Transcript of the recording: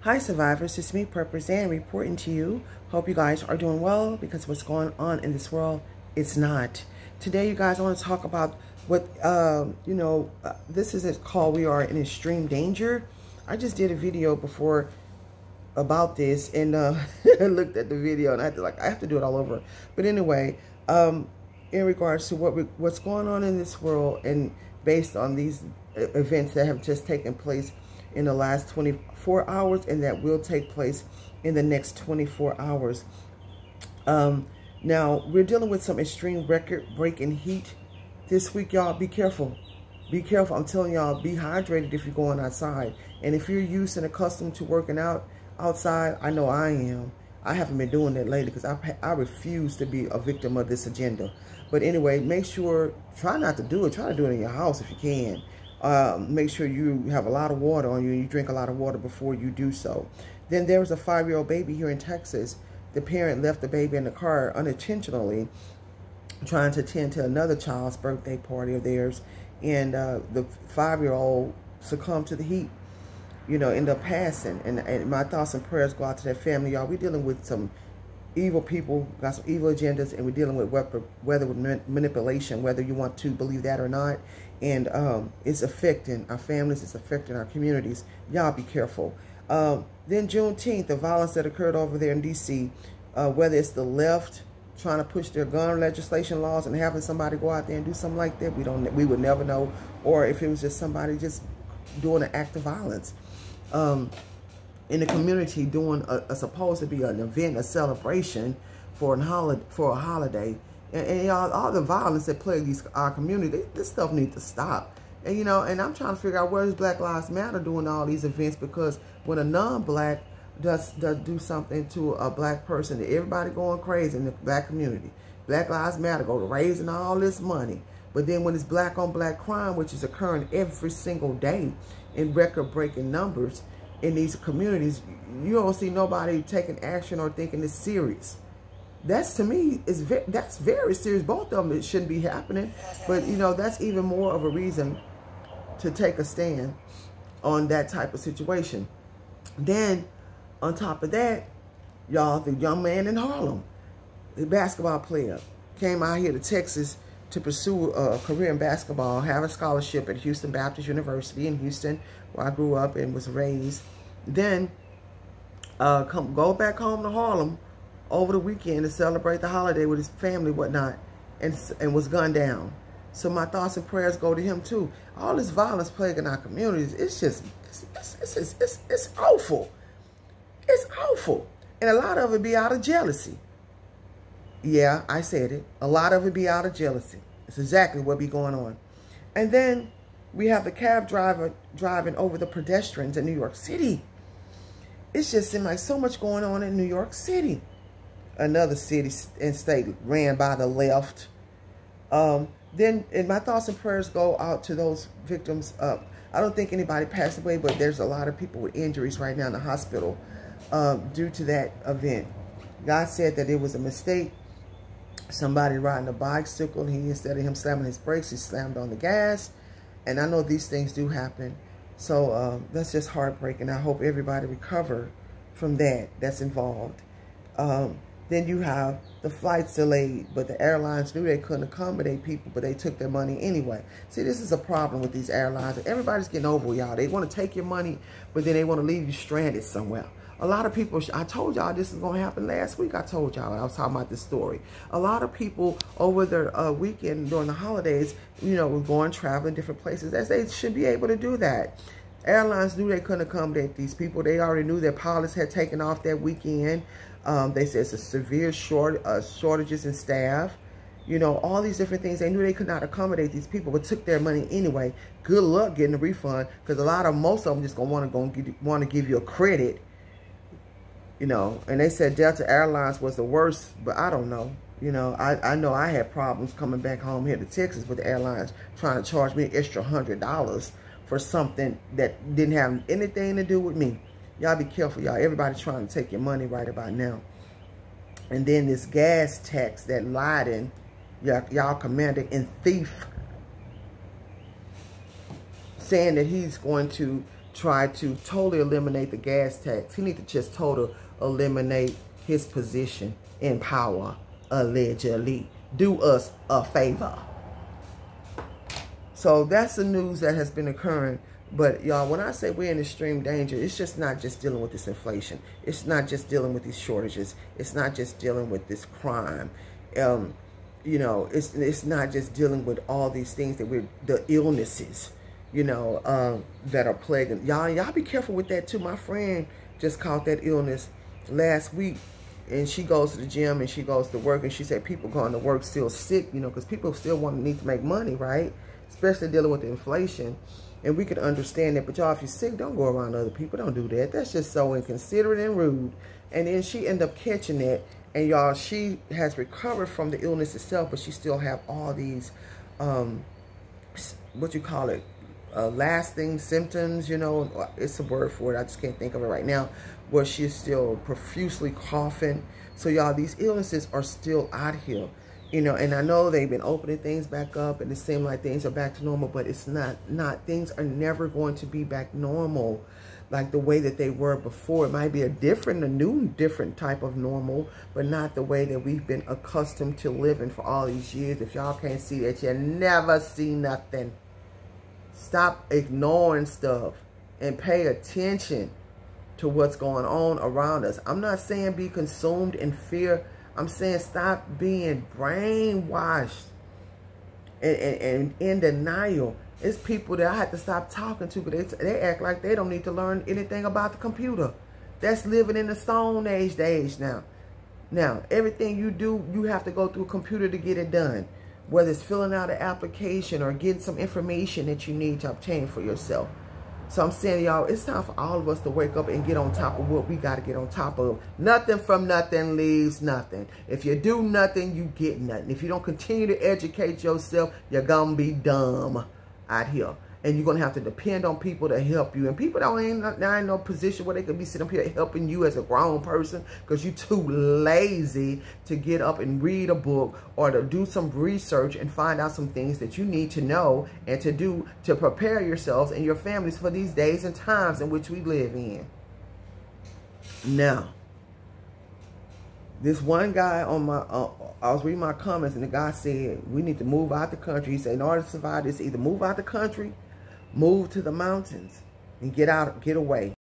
Hi survivors, it's me Purpose and reporting to you. Hope you guys are doing well, because what's going on in this world, it's not. Today you guys, I want to talk about what, this is called We Are in Extreme Danger. I just did a video before about this and I looked at the video and I have to do it all over. But anyway, in regards to what's going on in this world, and based on these events that have just taken place in the last 24 hours and that will take place in the next 24 hours. Now, we're dealing with some extreme record-breaking heat this week, y'all. Be careful. Be careful. I'm telling y'all, be hydrated if you're going outside. And if you're used and accustomed to working out outside, I know I am. I haven't been doing that lately because I refuse to be a victim of this agenda. But anyway, make sure, try not to do it. Try to do it in your house if you can. Make sure you have a lot of water on you and you drink a lot of water before you do so. Then there was a 5-year-old baby here in Texas. The parent left the baby in the car unintentionally, trying to attend to another child's birthday party of theirs. And the 5-year-old succumbed to the heat, ended up passing. And my thoughts and prayers go out to that family, y'all. We're dealing with some evil people, got some evil agendas, and we're dealing with manipulation, whether you want to believe that or not. And it's affecting our families, it's affecting our communities. Y'all be careful. Then Juneteenth, the violence that occurred over there in D.C., whether it's the left trying to push their gun legislation laws and having somebody go out there and do something like that, we would never know. Or if it was just somebody just doing an act of violence in the community, doing supposed to be an event, a celebration for a holiday. And y'all, all the violence that plagues our community, this stuff needs to stop. And and I'm trying to figure out, where is Black Lives Matter doing all these events? Because when a non-black does do something to a black person, everybody going crazy in the black community. Black Lives Matter go to raising all this money. But then when it's black on black crime, which is occurring every single day in record-breaking numbers in these communities, you don't see nobody taking action or thinking it's serious. That's, to me, that's very serious. Both of them, it shouldn't be happening. But, that's even more of a reason to take a stand on that type of situation. Then, on top of that, y'all, the young man in Harlem, the basketball player, came out here to Texas to pursue a career in basketball, have a scholarship at Houston Baptist University in Houston, where I grew up and was raised. Then, go back home to Harlem over the weekend to celebrate the holiday with his family, whatnot, and was gunned down. So my thoughts and prayers go to him too. All this violence plaguing our communities, it's awful. It's awful. And a lot of it be out of jealousy. Yeah, I said it. A lot of it be out of jealousy. It's exactly what be going on. And then we have the cab driver driving over the pedestrians in New York City. It's just seems like so much going on in New York City. Another city and state ran by the left. Then, and my thoughts and prayers go out to those victims. I don't think anybody passed away, but there's a lot of people with injuries right now in the hospital due to that event. God said that it was a mistake. Somebody riding a bicycle, and instead of him slamming his brakes, he slammed on the gas. And I know these things do happen. So that's just heartbreaking. I hope everybody recover from that's involved. Then you have the flights delayed, but the airlines knew they couldn't accommodate people, but they took their money anyway. See, this is a problem with these airlines. Everybody's getting over y'all. They want to take your money, but then they want to leave you stranded somewhere. A lot of people, I told y'all this is going to happen last week. I told y'all, I was talking about this story. A lot of people over the weekend during the holidays, were going traveling different places, as they should be able to do that. Airlines knew they couldn't accommodate these people. They already knew their pilots had taken off that weekend. They said it's a severe shortages in staff. All these different things. They knew they could not accommodate these people, but took their money anyway. Good luck getting a refund, because most of them just gonna want to give you a credit. And they said Delta Airlines was the worst, but I don't know. I know I had problems coming back home here to Texas with the airlines trying to charge me an extra $100 for something that didn't have anything to do with me. Y'all be careful, y'all. Everybody's trying to take your money right about now. And then this gas tax that Biden, y'all commander and thief, saying that he's going to try to totally eliminate the gas tax. He need to just totally eliminate his position in power, allegedly. Do us a favor. So that's the news that has been occurring. But y'all, when I say we're in extreme danger, it's just not just dealing with this inflation. It's not just dealing with these shortages. It's not just dealing with this crime. You know, it's not just dealing with all these things that the illnesses, you know, that are plaguing. Y'all be careful with that too. My friend just caught that illness last week, and she goes to the gym and she goes to work, and she said people going to work still sick, you know, because people still need to make money, right? Especially dealing with the inflation. And we can understand that, but y'all, if you're sick, don't go around other people. Don't do that. That's just so inconsiderate and rude. And then she ended up catching it. And y'all, she has recovered from the illness itself, but she still have all these, what you call it, lasting symptoms, you know. It's a word for it. I just can't think of it right now. Where she's still profusely coughing. So y'all, these illnesses are still out here. You know, and I know they've been opening things back up and it seems like things are back to normal, but it's not. Things are never going to be back normal like the way that they were before. It might be a new, different type of normal, but not the way that we've been accustomed to living for all these years. If y'all can't see that, you never see nothing. Stop ignoring stuff and pay attention to what's going on around us. I'm not saying be consumed in fear. I'm saying stop being brainwashed and in denial. It's people that I have to stop talking to, but they act like they don't need to learn anything about the computer. That's living in the Stone Age now. Now, everything you do, you have to go through a computer to get it done. Whether it's filling out an application or getting some information that you need to obtain for yourself. So I'm saying, y'all, it's time for all of us to wake up and get on top of what we got to get on top of. Nothing from nothing leaves nothing. If you do nothing, you get nothing. If you don't continue to educate yourself, you're going to be dumb out here. And you're going to have to depend on people to help you. And people ain't in no position where they could be sitting up here helping you as a grown person because you're too lazy to get up and read a book or to do some research and find out some things that you need to know and to do to prepare yourselves and your families for these days and times in which we live in. Now, this one guy on my, I was reading my comments and the guy said, we need to move out the country. He said, in order to survive this, either move out the country, move to the mountains and get away.